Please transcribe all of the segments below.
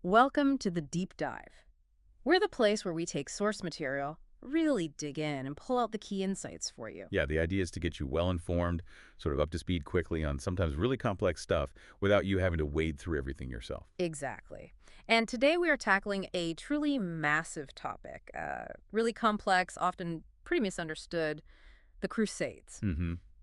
Welcome to the Deep Dive. We're the place where we take source material, really dig in, and pull out the key insights for you. Yeah, the idea is to get you well informed, sort of up to speed quickly on sometimes really complex stuff without you having to wade through everything yourself. Exactly. And today we are tackling a truly massive topic, really complex, often pretty misunderstood, the Crusades.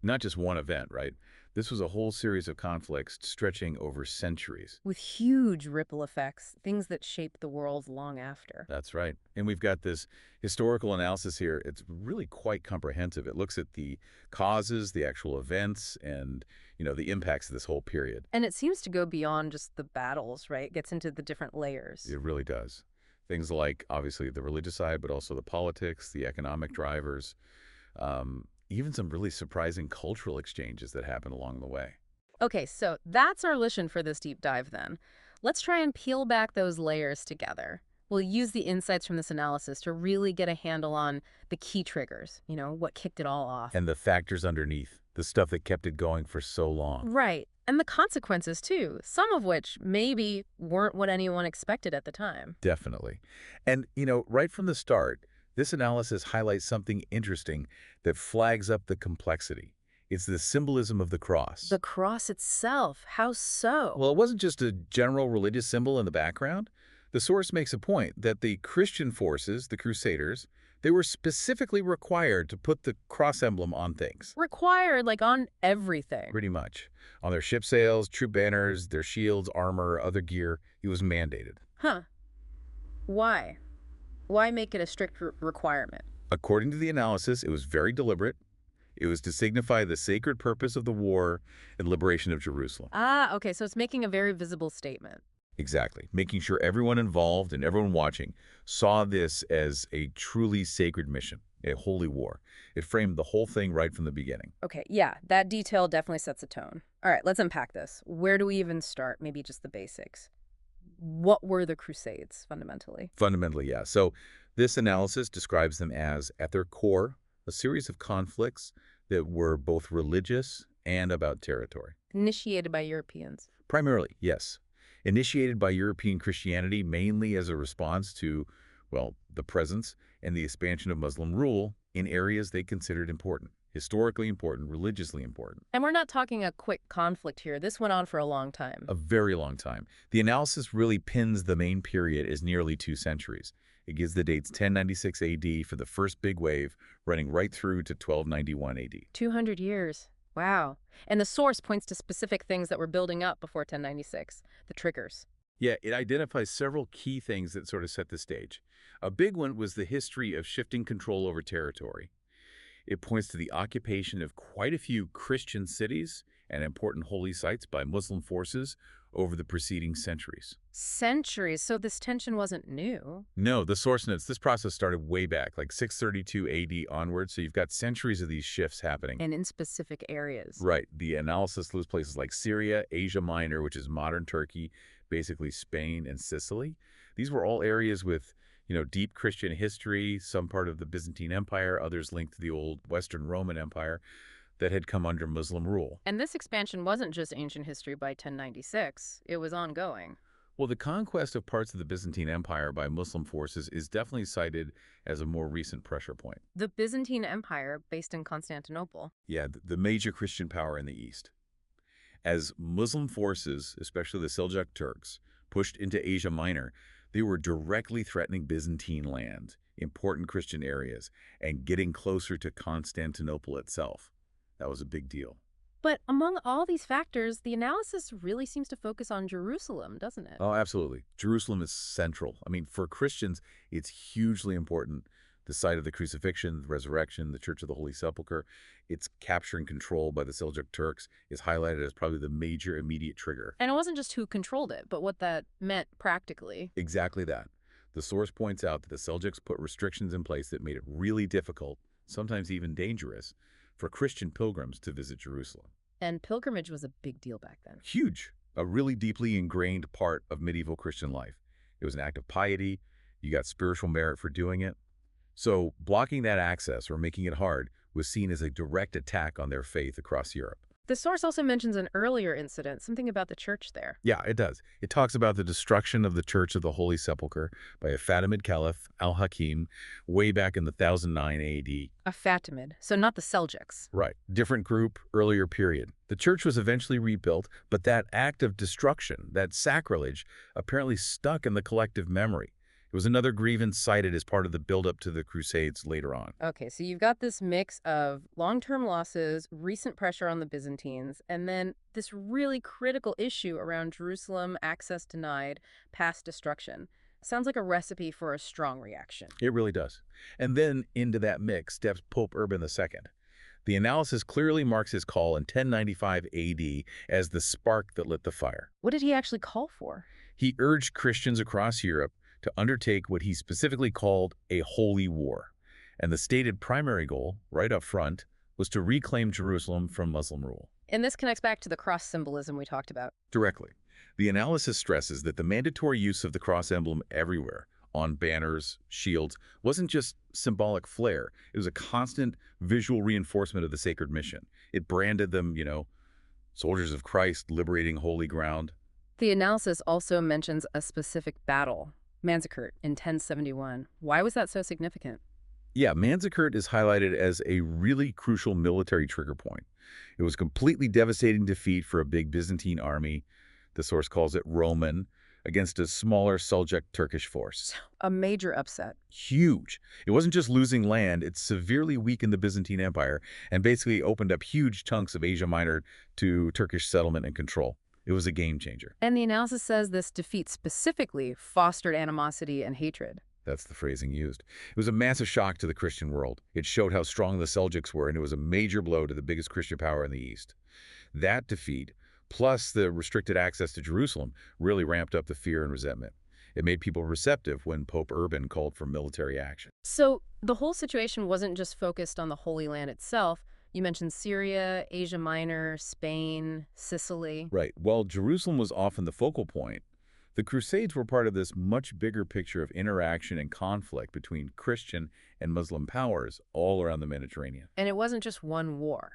Not just one event, right? This was a whole series of conflicts stretching over centuries. With huge ripple effects, things that shaped the world long after. That's right. And we've got this historical analysis here. It's really quite comprehensive. It looks at the causes, the actual events, and, the impacts of this whole period. And it seems to go beyond just the battles, right? It gets into the different layers. It really does. Things like, obviously, the religious side, but also the politics, the economic drivers, even some really surprising cultural exchanges that happen along the way. Okay, so that's our mission for this deep dive then. Let's try and peel back those layers together. We'll use the insights from this analysis to really get a handle on the key triggers, what kicked it all off. And the factors underneath, the stuff that kept it going for so long. Right, and the consequences too, some of which maybe weren't what anyone expected at the time. Definitely. And, right from the start, this analysis highlights something interesting that flags up the complexity. It's the symbolism of the cross. The cross itself, how so? Well, it wasn't just a general religious symbol in the background. The source makes a point that the Christian forces, the Crusaders, they were specifically required to put the cross emblem on things. Required, like on everything. Pretty much. On their ship sails, troop banners, their shields, armor, other gear, it was mandated. Huh. Why? Why make it a strict requirement? According to the analysis, it was very deliberate. It was to signify the sacred purpose of the war and liberation of Jerusalem. Ah, okay, so it's making a very visible statement. Exactly. Making sure everyone involved and everyone watching saw this as a truly sacred mission, a holy war. It framed the whole thing right from the beginning. Okay, yeah, that detail definitely sets a tone. All right, let's unpack this. Where do we even start? Maybe just the basics. What were the Crusades, fundamentally? Fundamentally, yeah. So this analysis describes them as, at their core, a series of conflicts that were both religious and about territory. Initiated by Europeans. Primarily, yes. Initiated by European Christianity mainly as a response to, well, the presence and the expansion of Muslim rule in areas they considered important, historically important, religiously important. And we're not talking a quick conflict here. This went on for a long time. A very long time. The analysis really pins the main period as nearly 2 centuries. It gives the dates 1096 AD for the first big wave, running right through to 1291 AD. 200 years. Wow. And the source points to specific things that were building up before 1096, the triggers. Yeah, it identifies several key things that sort of set the stage. A big one was the history of shifting control over territory. It points to the occupation of quite a few Christian cities and important holy sites by Muslim forces over the preceding centuries. Centuries, so this tension wasn't new. No, the source notes this process started way back, like 632 AD onward, so you've got centuries of these shifts happening. And in specific areas. Right. The analysis lists places like Syria, Asia Minor, which is modern Turkey, basically Spain and Sicily. These were all areas with, deep Christian history, some part of the Byzantine Empire, others linked to the old Western Roman Empire that had come under Muslim rule. And this expansion wasn't just ancient history by 1096. It was ongoing. Well, the conquest of parts of the Byzantine Empire by Muslim forces is definitely cited as a more recent pressure point. The Byzantine Empire, based in Constantinople. Yeah, the major Christian power in the East. As Muslim forces, especially the Seljuk Turks, pushed into Asia Minor, they were directly threatening Byzantine land, important Christian areas, and getting closer to Constantinople itself. That was a big deal. But among all these factors, the analysis really seems to focus on Jerusalem, doesn't it? Oh, absolutely. Jerusalem is central. I mean, for Christians, it's hugely important. The site of the crucifixion, the resurrection, the Church of the Holy Sepulchre, its capture and control by the Seljuk Turks is highlighted as probably the major immediate trigger. And it wasn't just who controlled it, but what that meant practically. Exactly that. The source points out that the Seljuks put restrictions in place that made it really difficult, sometimes even dangerous, for Christian pilgrims to visit Jerusalem. And pilgrimage was a big deal back then. Huge. A really deeply ingrained part of medieval Christian life. It was an act of piety. You got spiritual merit for doing it. So blocking that access or making it hard was seen as a direct attack on their faith across Europe. The source also mentions an earlier incident, something about the church there. Yeah, it does. It talks about the destruction of the Church of the Holy Sepulchre by a Fatimid Caliph, al-Hakim, way back in the 1009 AD. A Fatimid, so not the Seljuks. Right. Different group, earlier period. The church was eventually rebuilt, but that act of destruction, that sacrilege, apparently stuck in the collective memory. It was another grievance cited as part of the buildup to the Crusades later on. Okay, so you've got this mix of long-term losses, recent pressure on the Byzantines, and then this really critical issue around Jerusalem, access denied, past destruction. Sounds like a recipe for a strong reaction. It really does. And then into that mix steps Pope Urban II. The analysis clearly marks his call in 1095 AD as the spark that lit the fire. What did he actually call for? He urged Christians across Europe to undertake what he specifically called a holy war. And the stated primary goal, right up front, was to reclaim Jerusalem from Muslim rule. And this connects back to the cross symbolism we talked about. Directly. The analysis stresses that the mandatory use of the cross emblem everywhere, on banners, shields, wasn't just symbolic flair. It was a constant visual reinforcement of the sacred mission. It branded them, soldiers of Christ liberating holy ground. The analysis also mentions a specific battle, Manzikert, in 1071. Why was that so significant? Yeah, Manzikert is highlighted as a really crucial military trigger point. It was a completely devastating defeat for a big Byzantine army. The source calls it Roman, against a smaller Seljuk Turkish force. A major upset. Huge. It wasn't just losing land, it severely weakened the Byzantine Empire and basically opened up huge chunks of Asia Minor to Turkish settlement and control. It was a game changer. And the analysis says this defeat specifically fostered animosity and hatred. That's the phrasing used. It was a massive shock to the Christian world. It showed how strong the Seljuks were, and it was a major blow to the biggest Christian power in the East. That defeat, plus the restricted access to Jerusalem, really ramped up the fear and resentment. It made people receptive when Pope Urban called for military action. So the whole situation wasn't just focused on the Holy Land itself. You mentioned Syria, Asia Minor, Spain, Sicily. Right. While Jerusalem was often the focal point, the Crusades were part of this much bigger picture of interaction and conflict between Christian and Muslim powers all around the Mediterranean. And it wasn't just one war.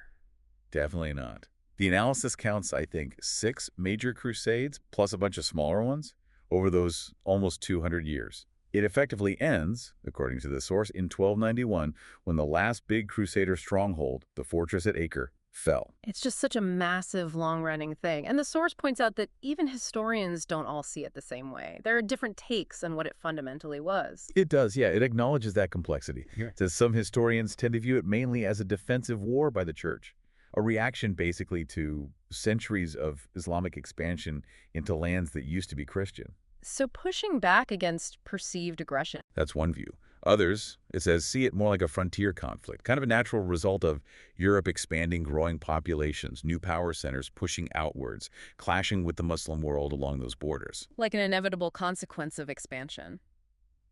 Definitely not. The analysis counts, I think, 6 major crusades, plus a bunch of smaller ones, over those almost 200 years. It effectively ends, according to the source, in 1291, when the last big crusader stronghold, the fortress at Acre, fell. It's just such a massive, long-running thing. And the source points out that even historians don't all see it the same way. There are different takes on what it fundamentally was. It does, yeah. It acknowledges that complexity. It says some historians tend to view it mainly as a defensive war by the church, a reaction basically to centuries of Islamic expansion into lands that used to be Christian. So pushing back against perceived aggression. That's one view. Others, it says, see it more like a frontier conflict, kind of a natural result of Europe expanding, growing populations, new power centers pushing outwards, clashing with the Muslim world along those borders. Like an inevitable consequence of expansion.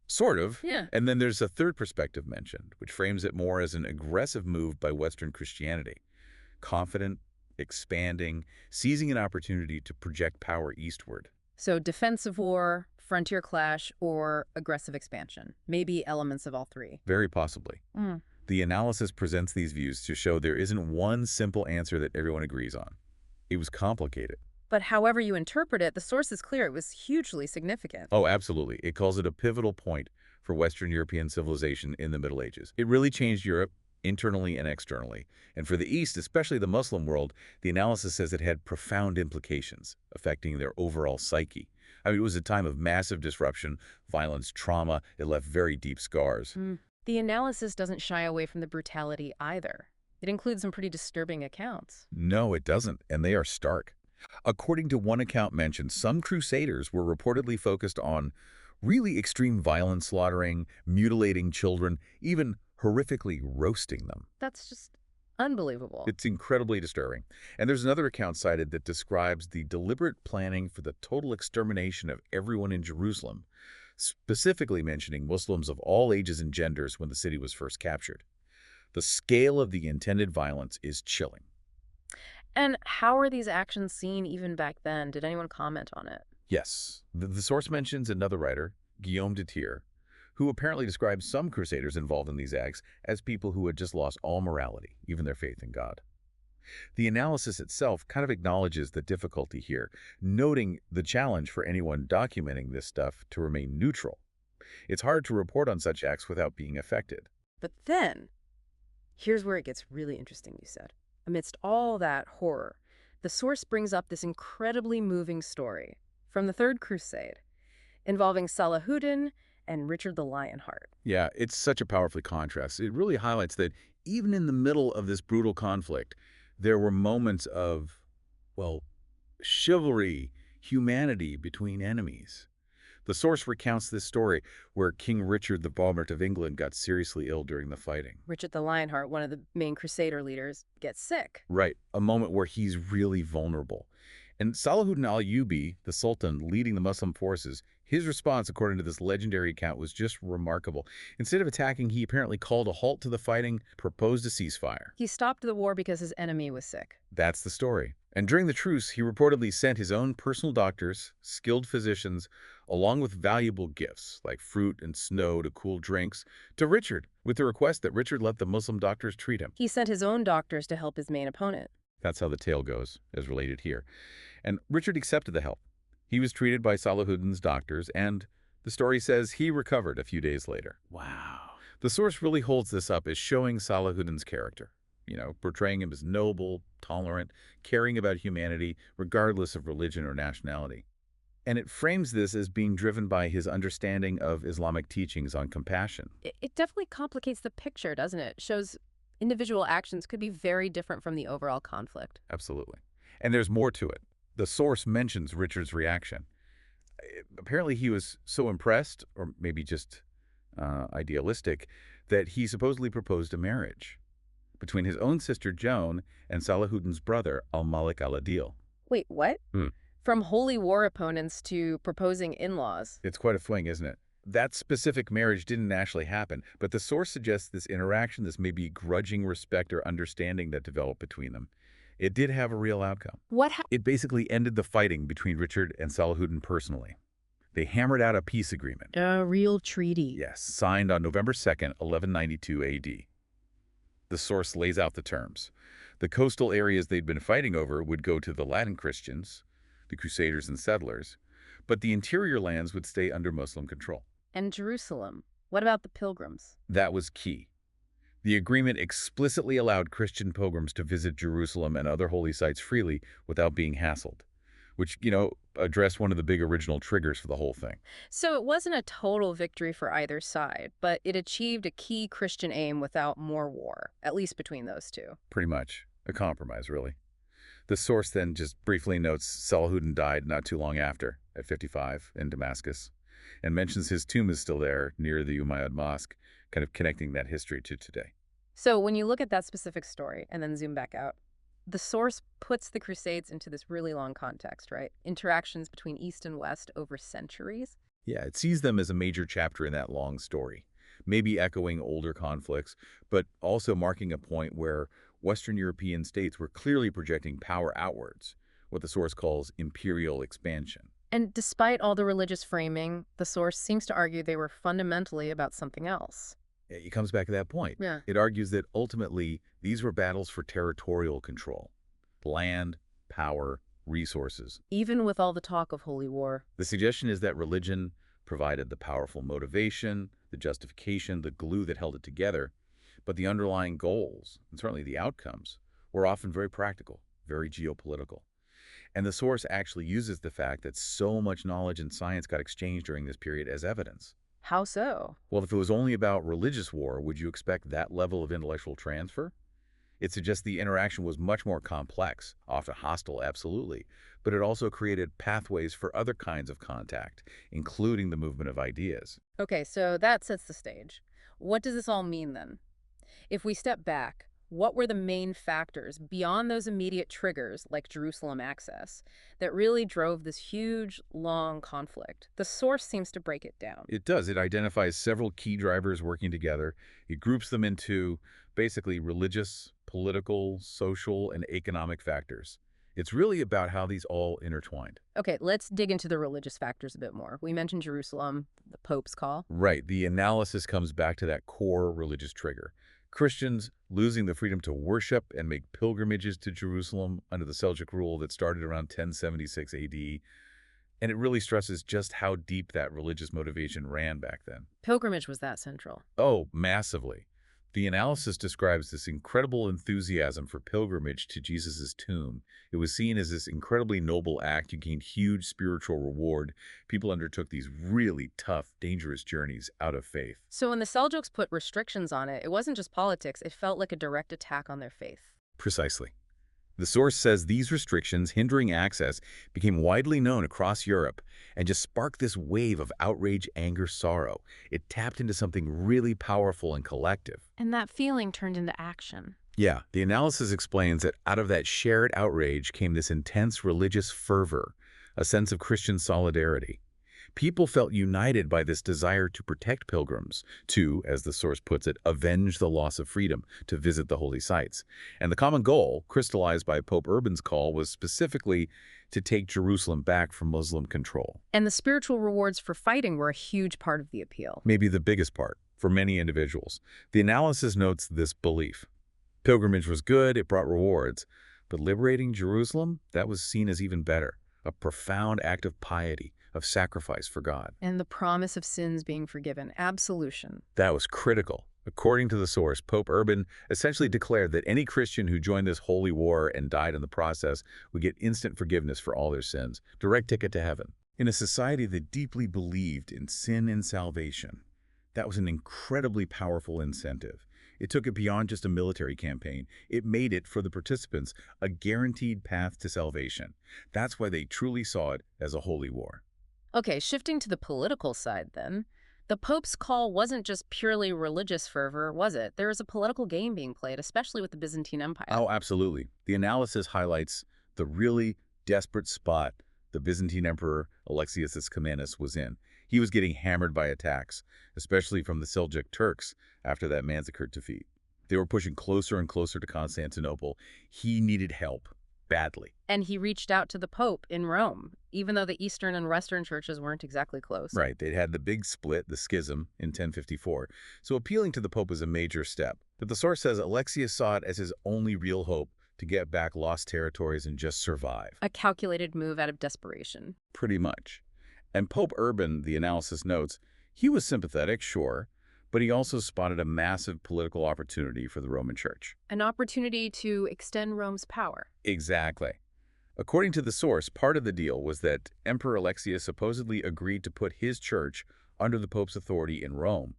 Sort of. Yeah. And then there's a third perspective mentioned, which frames it more as an aggressive move by Western Christianity. Confident, expanding, seizing an opportunity to project power eastward. So defensive war, frontier clash, or aggressive expansion. Maybe elements of all three. Very possibly. The analysis presents these views to show there isn't one simple answer that everyone agrees on. It was complicated. But however you interpret it, the source is clear. It was hugely significant. Oh, absolutely. It calls it a pivotal point for Western European civilization in the Middle Ages. It really changed Europe, internally and externally. And for the East, especially the Muslim world, the analysis says it had profound implications affecting their overall psyche. I mean, it was a time of massive disruption, violence, trauma. It left very deep scars. The analysis doesn't shy away from the brutality either. It includes some pretty disturbing accounts. No, it doesn't, and they are stark. According to one account mentioned, some crusaders were reportedly focused on really extreme violence, slaughtering, mutilating children, even horrifically roasting them. That's just unbelievable. It's incredibly disturbing. And there's another account cited that describes the deliberate planning for the total extermination of everyone in Jerusalem, specifically mentioning Muslims of all ages and genders when the city was first captured. The scale of the intended violence is chilling. And how are these actions seen even back then? Did anyone comment on it? Yes. The source mentions another writer, Guillaume de Thiers, who apparently describes some crusaders involved in these acts as people who had just lost all morality, even their faith in God. The analysis itself kind of acknowledges the difficulty here, noting the challenge for anyone documenting this stuff to remain neutral. It's hard to report on such acts without being affected. But then, here's where it gets really interesting, you said. Amidst all that horror, the source brings up this incredibly moving story from the Third Crusade involving Salahuddin and Richard the Lionheart. Yeah, it's such a powerful contrast. It really highlights that even in the middle of this brutal conflict, there were moments of, well, chivalry, humanity between enemies. The source recounts this story where King Richard the Balmer of England got seriously ill during the fighting. Richard the Lionheart, one of the main Crusader leaders, gets sick. Right, a moment where he's really vulnerable. And Salahuddin al-Ayyubi, the Sultan leading the Muslim forces, his response, according to this legendary account, was just remarkable. Instead of attacking, he apparently called a halt to the fighting, proposed a ceasefire. He stopped the war because his enemy was sick. That's the story. And during the truce, he reportedly sent his own personal doctors, skilled physicians, along with valuable gifts like fruit and snow to cool drinks, to Richard, with the request that Richard let the Muslim doctors treat him. He sent his own doctors to help his main opponent. That's how the tale goes, as related here. And Richard accepted the help. He was treated by Salahuddin's doctors, and the story says he recovered a few days later. Wow. The source really holds this up as showing Salahuddin's character, portraying him as noble, tolerant, caring about humanity, regardless of religion or nationality. And it frames this as being driven by his understanding of Islamic teachings on compassion. It definitely complicates the picture, doesn't it? It shows individual actions could be very different from the overall conflict. Absolutely. And there's more to it. The source mentions Richard's reaction. Apparently he was so impressed, or maybe just idealistic, that he supposedly proposed a marriage between his own sister Joan and Salahuddin's brother al-Malik al-Adil. Wait, what? Hmm. From holy war opponents to proposing in-laws. It's quite a fling, isn't it? That specific marriage didn't actually happen, but the source suggests this interaction, this maybe grudging respect or understanding that developed between them. It did have a real outcome. What happened? It basically ended the fighting between Richard and Salahuddin personally. They hammered out a peace agreement. A real treaty. Yes, signed on November 2nd, 1192 AD. The source lays out the terms. The coastal areas they'd been fighting over would go to the Latin Christians, the Crusaders and settlers, but the interior lands would stay under Muslim control. And Jerusalem. What about the pilgrims? That was key. The agreement explicitly allowed Christian pilgrims to visit Jerusalem and other holy sites freely without being hassled, which, addressed one of the big original triggers for the whole thing. So it wasn't a total victory for either side, but it achieved a key Christian aim without more war, at least between those two. Pretty much. A compromise, really. The source then just briefly notes Salahuddin died not too long after, at 55, in Damascus, and mentions his tomb is still there near the Umayyad Mosque, kind of connecting that history to today. So when you look at that specific story and then zoom back out, the source puts the Crusades into this really long context, right? Interactions between East and West over centuries. Yeah, it sees them as a major chapter in that long story, maybe echoing older conflicts, but also marking a point where Western European states were clearly projecting power outwards, what the source calls imperial expansion. And despite all the religious framing, the source seems to argue they were fundamentally about something else. It comes back to that point. Yeah. It argues that ultimately these were battles for territorial control, land, power, resources. Even with all the talk of holy war. The suggestion is that religion provided the powerful motivation, the justification, the glue that held it together, but the underlying goals, and certainly the outcomes, were often very practical, very geopolitical. And the source actually uses the fact that so much knowledge and science got exchanged during this period as evidence. How so? Well, if it was only about religious war, would you expect that level of intellectual transfer? It suggests the interaction was much more complex, often hostile, absolutely, but it also created pathways for other kinds of contact, including the movement of ideas. Okay, so that sets the stage. What does this all mean then? If we step back, what were the main factors beyond those immediate triggers like Jerusalem access that really drove this huge, long conflict? The source seems to break it down. It does. It identifies several key drivers working together. It groups them into basically religious, political, social, and economic factors. It's really about how these all intertwined. Okay, let's dig into the religious factors a bit more. We mentioned Jerusalem, the Pope's call. Right. The analysis comes back to that core religious trigger. Christians losing the freedom to worship and make pilgrimages to Jerusalem under the Seljuk rule that started around 1076 AD. And it really stresses just how deep that religious motivation ran back then. Pilgrimage was that central. Oh, massively. The analysis describes this incredible enthusiasm for pilgrimage to Jesus' tomb. It was seen as this incredibly noble act. You gained huge spiritual reward. People undertook these really tough, dangerous journeys out of faith. So when the Seljuks put restrictions on it, it wasn't just politics, it felt like a direct attack on their faith. Precisely. The source says these restrictions hindering access became widely known across Europe and just sparked this wave of outrage, anger, sorrow. It tapped into something really powerful and collective. And that feeling turned into action. Yeah, the analysis explains that out of that shared outrage came this intense religious fervor, a sense of Christian solidarity. People felt united by this desire to protect pilgrims, to, as the source puts it, avenge the loss of freedom to visit the holy sites. And the common goal, crystallized by Pope Urban's call, was specifically to take Jerusalem back from Muslim control. And the spiritual rewards for fighting were a huge part of the appeal. Maybe the biggest part for many individuals. The analysis notes this belief. Pilgrimage was good, it brought rewards, but liberating Jerusalem, that was seen as even better, a profound act of piety, of sacrifice for God. And the promise of sins being forgiven, absolution. That was critical. According to the source, Pope Urban essentially declared that any Christian who joined this holy war and died in the process would get instant forgiveness for all their sins, direct ticket to heaven. In a society that deeply believed in sin and salvation, that was an incredibly powerful incentive. It took it beyond just a military campaign. It made it, for the participants, a guaranteed path to salvation. That's why they truly saw it as a holy war. Okay, shifting to the political side then. The Pope's call wasn't just purely religious fervor, was it? There was a political game being played, especially with the Byzantine Empire. Oh, absolutely. The analysis highlights the really desperate spot the Byzantine Emperor Alexius Comnenus was in. He was getting hammered by attacks, especially from the Seljuk Turks after that Manzikert defeat. They were pushing closer and closer to Constantinople. He needed help, badly. And he reached out to the Pope in Rome, even though the Eastern and Western churches weren't exactly close. Right, they'd had the big split, the schism, in 1054, so appealing to the Pope was a major step. But the source says Alexius saw it as his only real hope to get back lost territories and just survive. A calculated move out of desperation. Pretty much. And Pope Urban, the analysis notes, he was sympathetic, sure, but he also spotted a massive political opportunity for the Roman Church. An opportunity to extend Rome's power. Exactly. According to the source, part of the deal was that Emperor Alexius supposedly agreed to put his church under the Pope's authority in Rome.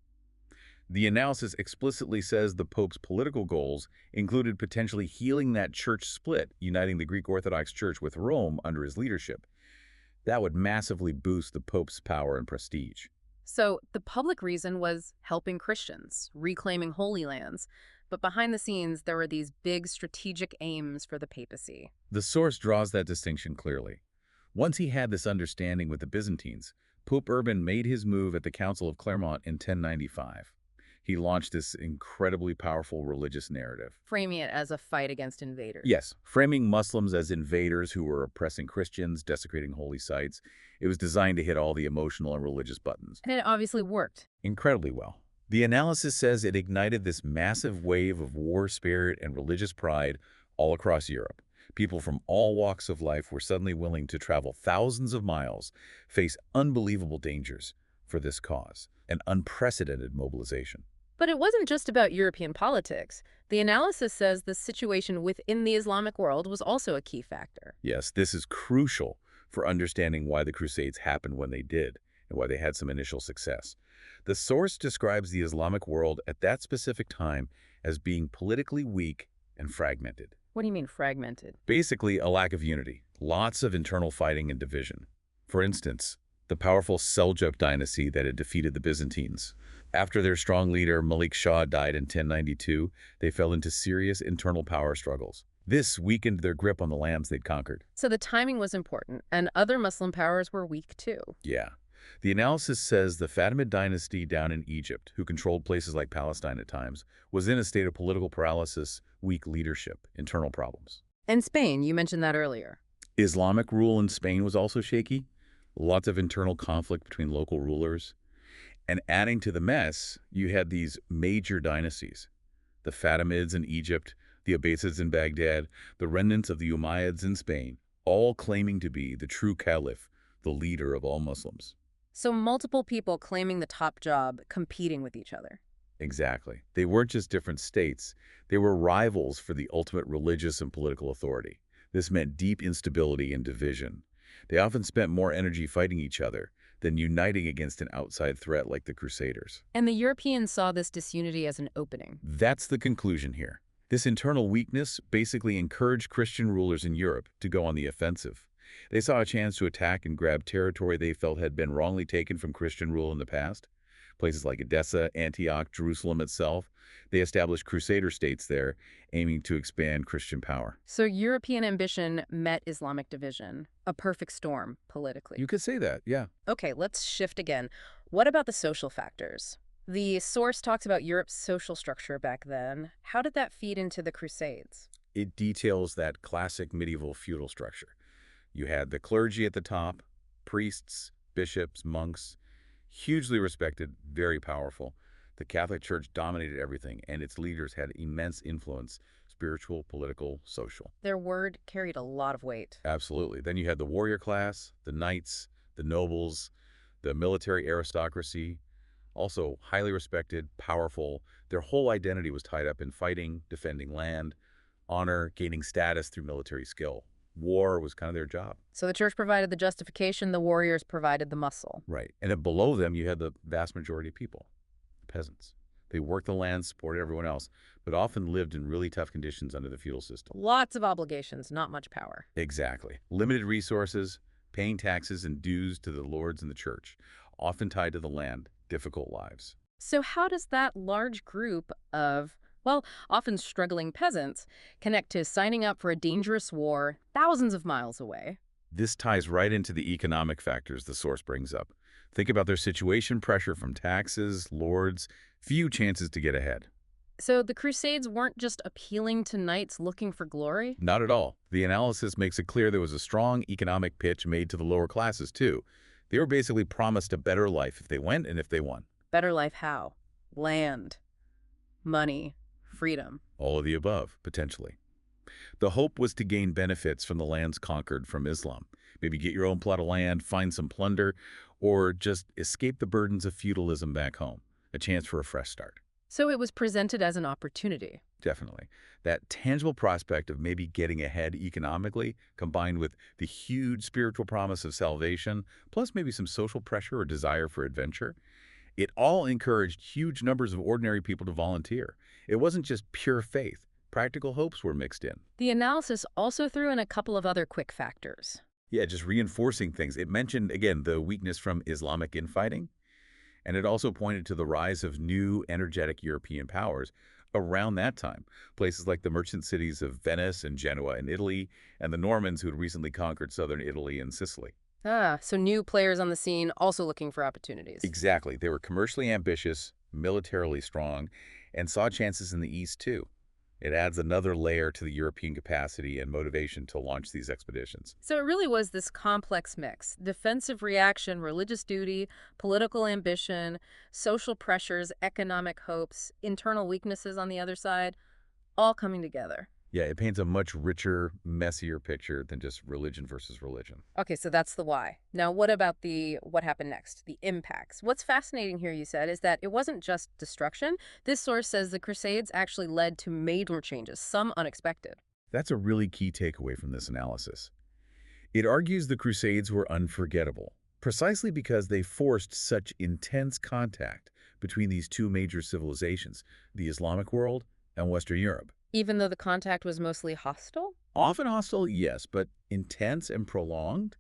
The analysis explicitly says the Pope's political goals included potentially healing that church split, uniting the Greek Orthodox Church with Rome under his leadership. That would massively boost the Pope's power and prestige. So the public reason was helping Christians, reclaiming holy lands. But behind the scenes, there were these big strategic aims for the papacy. The source draws that distinction clearly. Once he had this understanding with the Byzantines, Pope Urban made his move at the Council of Clermont in 1095. He launched this incredibly powerful religious narrative. Framing it as a fight against invaders. Yes, framing Muslims as invaders who were oppressing Christians, desecrating holy sites. It was designed to hit all the emotional and religious buttons. And it obviously worked. Incredibly well. The analysis says it ignited this massive wave of war spirit and religious pride all across Europe. People from all walks of life were suddenly willing to travel thousands of miles, face unbelievable dangers for this cause, an unprecedented mobilization. But it wasn't just about European politics. The analysis says the situation within the Islamic world was also a key factor. Yes, this is crucial for understanding why the Crusades happened when they did and why they had some initial success. The source describes the Islamic world at that specific time as being politically weak and fragmented. What do you mean fragmented? Basically, a lack of unity, lots of internal fighting and division. For instance, the powerful Seljuk dynasty that had defeated the Byzantines. After their strong leader Malik Shah died in 1092, they fell into serious internal power struggles. This weakened their grip on the lands they'd conquered. So the timing was important, and other Muslim powers were weak too. Yeah. The analysis says the Fatimid dynasty down in Egypt, who controlled places like Palestine at times, was in a state of political paralysis, weak leadership, internal problems. And Spain, you mentioned that earlier. Islamic rule in Spain was also shaky. Lots of internal conflict between local rulers. And adding to the mess, you had these major dynasties, The Fatimids in Egypt, the Abbasids in Baghdad, the remnants of the Umayyads in Spain, all claiming to be the true caliph, the leader of all Muslims. So multiple people claiming the top job, competing with each other. Exactly. They weren't just different states, they were rivals for the ultimate religious and political authority. This meant deep instability and division. They often spent more energy fighting each other than uniting against an outside threat like the Crusaders. And the Europeans saw this disunity as an opening. That's the conclusion here. This internal weakness basically encouraged Christian rulers in Europe to go on the offensive. They saw a chance to attack and grab territory they felt had been wrongly taken from Christian rule in the past. Places like Edessa, Antioch, Jerusalem itself, they established crusader states there, aiming to expand Christian power. So European ambition met Islamic division, a perfect storm politically. You could say that, yeah. Okay, let's shift again. What about the social factors? The source talks about Europe's social structure back then. How did that feed into the Crusades? It details that classic medieval feudal structure. You had the clergy at the top, priests, bishops, monks, hugely respected, very powerful. The Catholic Church dominated everything, and its leaders had immense influence, spiritual, political, social. Their word carried a lot of weight. Absolutely. Then you had the warrior class, the knights, the nobles, the military aristocracy, also highly respected, powerful. Their whole identity was tied up in fighting, defending land, honor, gaining status through military skill. War was kind of their job. So the church provided the justification, the warriors provided the muscle. Right. And then below them, you had the vast majority of people, the peasants. They worked the land, supported everyone else, but often lived in really tough conditions under the feudal system. Lots of obligations, not much power. Exactly. Limited resources, paying taxes and dues to the lords and the church, often tied to the land, difficult lives. So how does that large group of, well, often struggling peasants connect to signing up for a dangerous war thousands of miles away? This ties right into the economic factors the source brings up. Think about their situation, pressure from taxes, lords, few chances to get ahead. So the Crusades weren't just appealing to knights looking for glory? Not at all. The analysis makes it clear there was a strong economic pitch made to the lower classes, too. They were basically promised a better life if they went and if they won. Better life how? Land, money, freedom. All of the above, potentially. The hope was to gain benefits from the lands conquered from Islam. Maybe get your own plot of land, find some plunder, or just escape the burdens of feudalism back home. A chance for a fresh start. So it was presented as an opportunity. Definitely. That tangible prospect of maybe getting ahead economically, combined with the huge spiritual promise of salvation, plus maybe some social pressure or desire for adventure, it all encouraged huge numbers of ordinary people to volunteer. It wasn't just pure faith. Practical hopes were mixed in. The analysis also threw in a couple of other quick factors. Yeah, just reinforcing things. It mentioned, again, the weakness from Islamic infighting, and it also pointed to the rise of new, energetic European powers around that time. Places like the merchant cities of Venice and Genoa in Italy, and the Normans who had recently conquered southern Italy and Sicily. So new players on the scene also looking for opportunities. Exactly. They were commercially ambitious, militarily strong, and saw chances in the East, too. It adds another layer to the European capacity and motivation to launch these expeditions. So it really was this complex mix: defensive reaction, religious duty, political ambition, social pressures, economic hopes, internal weaknesses on the other side, all coming together. Yeah, it paints a much richer, messier picture than just religion versus religion. Okay, so that's the why. Now, what about what happened next? The impacts. What's fascinating here, you said, is that it wasn't just destruction. This source says the Crusades actually led to major changes, some unexpected. That's a really key takeaway from this analysis. It argues the Crusades were unforgettable, precisely because they forced such intense contact between these two major civilizations, the Islamic world and Western Europe. Even though the contact was mostly hostile? Often hostile, yes, but intense and prolonged.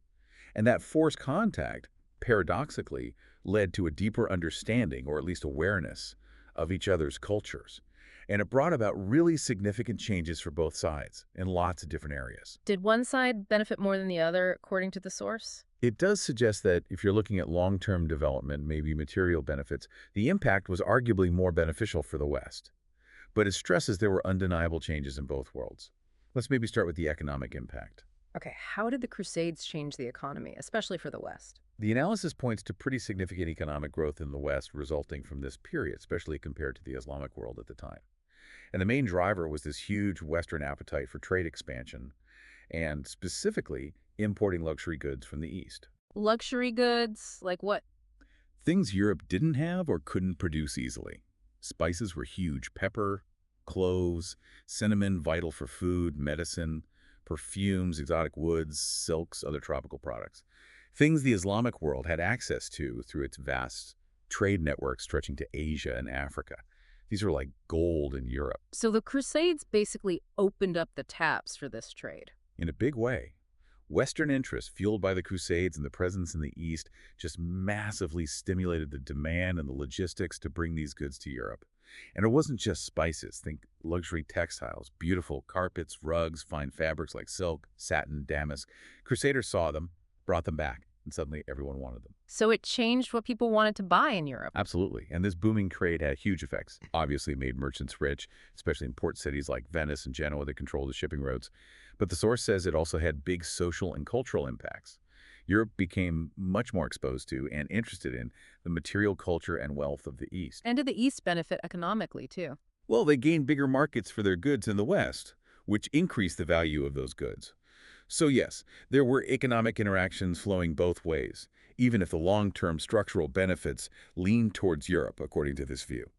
And that forced contact, paradoxically, led to a deeper understanding, or at least awareness, of each other's cultures. And it brought about really significant changes for both sides in lots of different areas. Did one side benefit more than the other, according to the source? It does suggest that if you're looking at long-term development, maybe material benefits, the impact was arguably more beneficial for the West. But it stresses there were undeniable changes in both worlds. Let's maybe start with the economic impact. Okay, how did the Crusades change the economy, especially for the West? The analysis points to pretty significant economic growth in the West resulting from this period, especially compared to the Islamic world at the time. And the main driver was this huge Western appetite for trade expansion, and specifically importing luxury goods from the East. Luxury goods, like what? Things Europe didn't have or couldn't produce easily. Spices were huge. Pepper, cloves, cinnamon, vital for food, medicine, perfumes, exotic woods, silks, other tropical products. Things the Islamic world had access to through its vast trade network stretching to Asia and Africa. These were like gold in Europe. So the Crusades basically opened up the taps for this trade. In a big way. Western interest, fueled by the Crusades and the presence in the East, just massively stimulated the demand and the logistics to bring these goods to Europe. And it wasn't just spices. Think luxury textiles, beautiful carpets, rugs, fine fabrics like silk, satin, damask. Crusaders saw them, brought them back, and suddenly everyone wanted them. So it changed what people wanted to buy in Europe. Absolutely. And this booming trade had huge effects. Obviously, it made merchants rich, especially in port cities like Venice and Genoa that controlled the shipping roads. But the source says it also had big social and cultural impacts. Europe became much more exposed to and interested in the material culture and wealth of the East. And did the East benefit economically, too? Well, they gained bigger markets for their goods in the West, which increased the value of those goods. So yes, there were economic interactions flowing both ways, even if the long-term structural benefits leaned towards Europe, according to this view.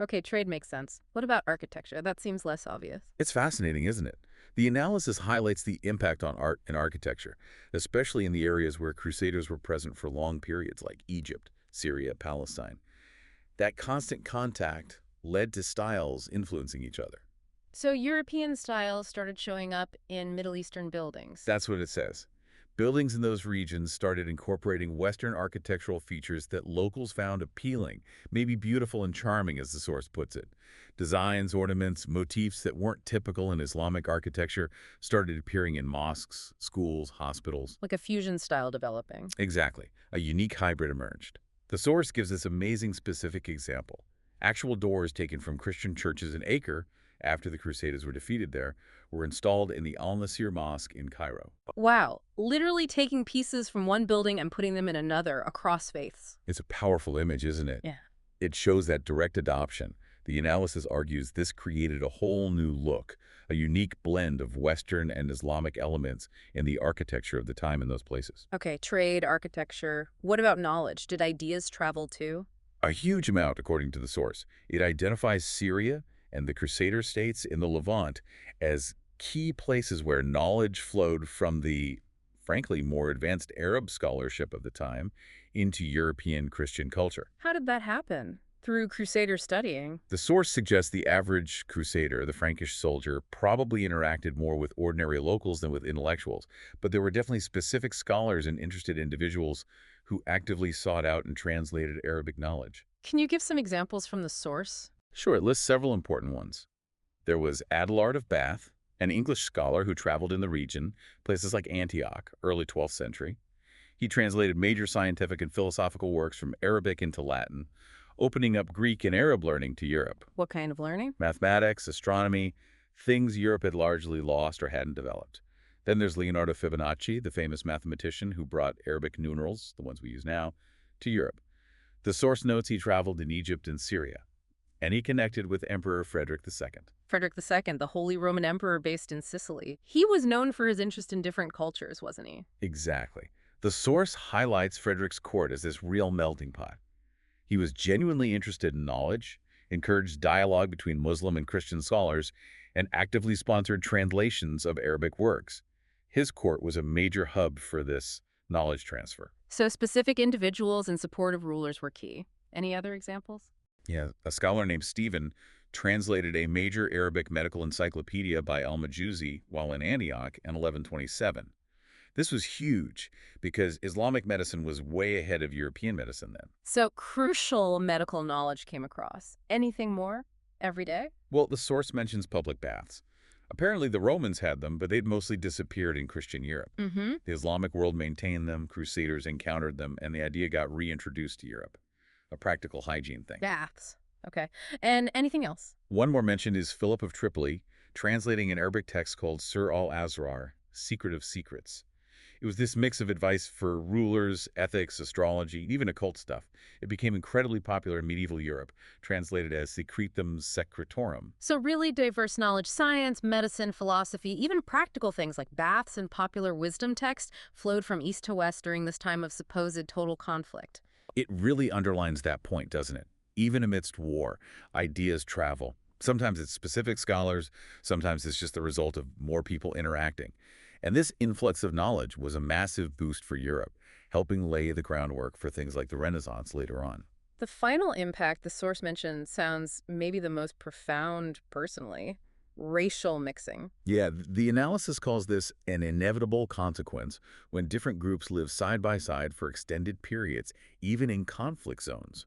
Okay, trade makes sense. What about architecture? That seems less obvious. It's fascinating, isn't it? The analysis highlights the impact on art and architecture, especially in the areas where Crusaders were present for long periods, like Egypt, Syria, Palestine. That constant contact led to styles influencing each other. So European styles started showing up in Middle Eastern buildings. That's what it says. Buildings in those regions started incorporating Western architectural features that locals found appealing, maybe beautiful and charming, as the source puts it. Designs, ornaments, motifs that weren't typical in Islamic architecture started appearing in mosques, schools, hospitals. Like a fusion style developing. Exactly. A unique hybrid emerged. The source gives this amazing specific example. Actual doors taken from Christian churches in Acre, after the Crusaders were defeated there, were installed in the Al-Nasir Mosque in Cairo. Wow, literally taking pieces from one building and putting them in another across faiths. It's a powerful image, isn't it? Yeah. It shows that direct adoption. The analysis argues this created a whole new look, a unique blend of Western and Islamic elements in the architecture of the time in those places. Okay, trade, architecture. What about knowledge? Did ideas travel too? A huge amount, according to the source. It identifies Syria and the Crusader states in the Levant as key places where knowledge flowed from the, frankly, more advanced Arab scholarship of the time into European Christian culture. How did that happen? Through Crusader studying. The source suggests the average Crusader, the Frankish soldier, probably interacted more with ordinary locals than with intellectuals, but there were definitely specific scholars and interested individuals who actively sought out and translated Arabic knowledge. Can you give some examples from the source? Sure, it lists several important ones. There was Adelard of Bath, an English scholar who traveled in the region, places like Antioch, early 12th century. He translated major scientific and philosophical works from Arabic into Latin, opening up Greek and Arab learning to Europe. What kind of learning? Mathematics, astronomy, things Europe had largely lost or hadn't developed. Then there's Leonardo Fibonacci, the famous mathematician who brought Arabic numerals, the ones we use now, to Europe. The source notes he traveled in Egypt and Syria, and he connected with Emperor Frederick II. Frederick II, the Holy Roman Emperor based in Sicily. He was known for his interest in different cultures, wasn't he? Exactly. The source highlights Frederick's court as this real melting pot. He was genuinely interested in knowledge, encouraged dialogue between Muslim and Christian scholars, and actively sponsored translations of Arabic works. His court was a major hub for this knowledge transfer. So specific individuals and supportive rulers were key. Any other examples? Yeah, a scholar named Stephen translated a major Arabic medical encyclopedia by al-Majusi while in Antioch in 1127. This was huge because Islamic medicine was way ahead of European medicine then. So crucial medical knowledge came across. Anything more? Every day? Well, the source mentions public baths. Apparently the Romans had them, but they'd mostly disappeared in Christian Europe. Mm-hmm. The Islamic world maintained them, Crusaders encountered them, and the idea got reintroduced to Europe. A practical hygiene thing. Baths. Okay. And anything else? One more mention is Philip of Tripoli, translating an Arabic text called Sur al-Azrar, Secret of Secrets. It was this mix of advice for rulers, ethics, astrology, even occult stuff. It became incredibly popular in medieval Europe, translated as Secretum Secretorum. So really diverse knowledge, science, medicine, philosophy, even practical things like baths and popular wisdom text flowed from east to west during this time of supposed total conflict. It really underlines that point, doesn't it? Even amidst war, ideas travel. Sometimes it's specific scholars, sometimes it's just the result of more people interacting. And this influx of knowledge was a massive boost for Europe, helping lay the groundwork for things like the Renaissance later on. The final impact the source mentioned sounds maybe the most profound personally: racial mixing. Yeah, the analysis calls this an inevitable consequence when different groups live side by side for extended periods, even in conflict zones.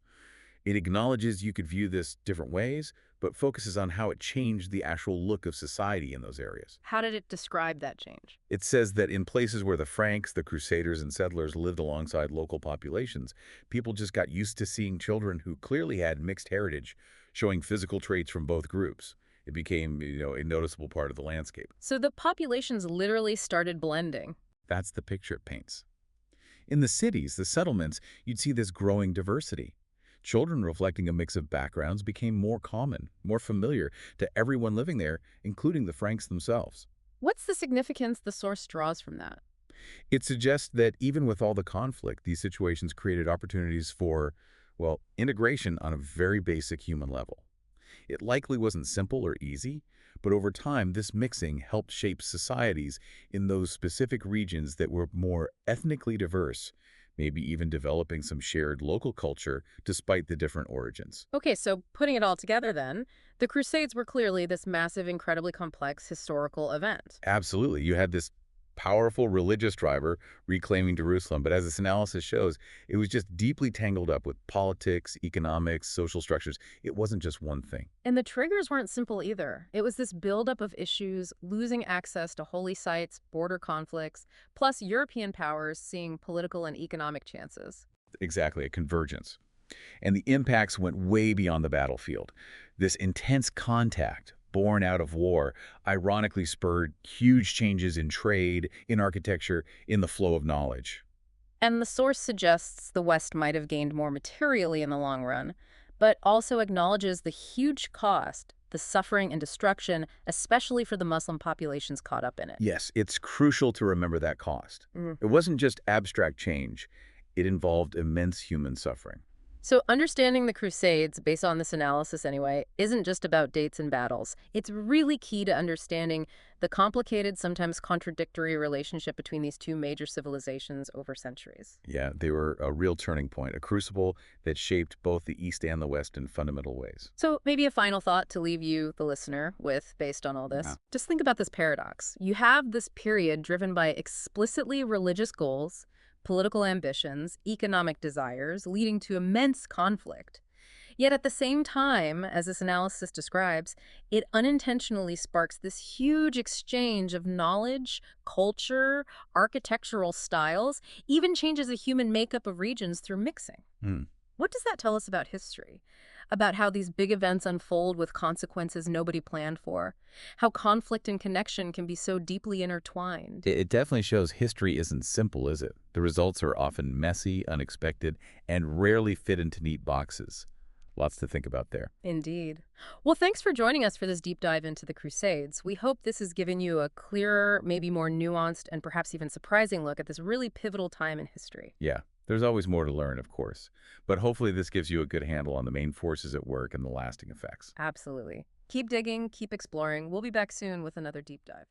It acknowledges you could view this different ways, but focuses on how it changed the actual look of society in those areas. How did it describe that change? It says that in places where the Franks, the Crusaders, and settlers lived alongside local populations, people just got used to seeing children who clearly had mixed heritage, showing physical traits from both groups. It became, a noticeable part of the landscape. So the populations literally started blending. That's the picture it paints. In the cities, the settlements, you'd see this growing diversity. Children reflecting a mix of backgrounds became more common, more familiar to everyone living there, including the Franks themselves. What's the significance the source draws from that? It suggests that even with all the conflict, these situations created opportunities for, well, integration on a very basic human level. It likely wasn't simple or easy, but over time, this mixing helped shape societies in those specific regions that were more ethnically diverse, maybe even developing some shared local culture despite the different origins. Okay, so putting it all together then, the Crusades were clearly this massive, incredibly complex historical event. Absolutely. You had this powerful religious driver reclaiming Jerusalem, but as this analysis shows, it was just deeply tangled up with politics, economics, social structures. It wasn't just one thing. And the triggers weren't simple either. It was this buildup of issues, losing access to holy sites, border conflicts, plus European powers seeing political and economic chances. Exactly, a convergence. And the impacts went way beyond the battlefield. This intense contact, born out of war, ironically spurred huge changes in trade, in architecture, in the flow of knowledge. And the source suggests the West might have gained more materially in the long run, but also acknowledges the huge cost, the suffering and destruction, especially for the Muslim populations caught up in it. Yes, it's crucial to remember that cost. It wasn't just abstract change. It involved immense human suffering. So understanding the Crusades, based on this analysis anyway, isn't just about dates and battles. It's really key to understanding the complicated, sometimes contradictory relationship between these two major civilizations over centuries. Yeah, they were a real turning point, a crucible that shaped both the East and the West in fundamental ways. So maybe a final thought to leave you, the listener, with based on all this. Yeah. Just think about this paradox. You have this period driven by explicitly religious goals, political ambitions, economic desires, leading to immense conflict. Yet at the same time, as this analysis describes, it unintentionally sparks this huge exchange of knowledge, culture, architectural styles, even changes the human makeup of regions through mixing. Hmm. What does that tell us about history? About how these big events unfold with consequences nobody planned for? How conflict and connection can be so deeply intertwined? It definitely shows history isn't simple, is it? The results are often messy, unexpected, and rarely fit into neat boxes. Lots to think about there. Indeed. Well, thanks for joining us for this deep dive into the Crusades. We hope this has given you a clearer, maybe more nuanced, and perhaps even surprising look at this really pivotal time in history. Yeah, there's always more to learn, of course. But hopefully this gives you a good handle on the main forces at work and the lasting effects. Absolutely. Keep digging, keep exploring. We'll be back soon with another deep dive.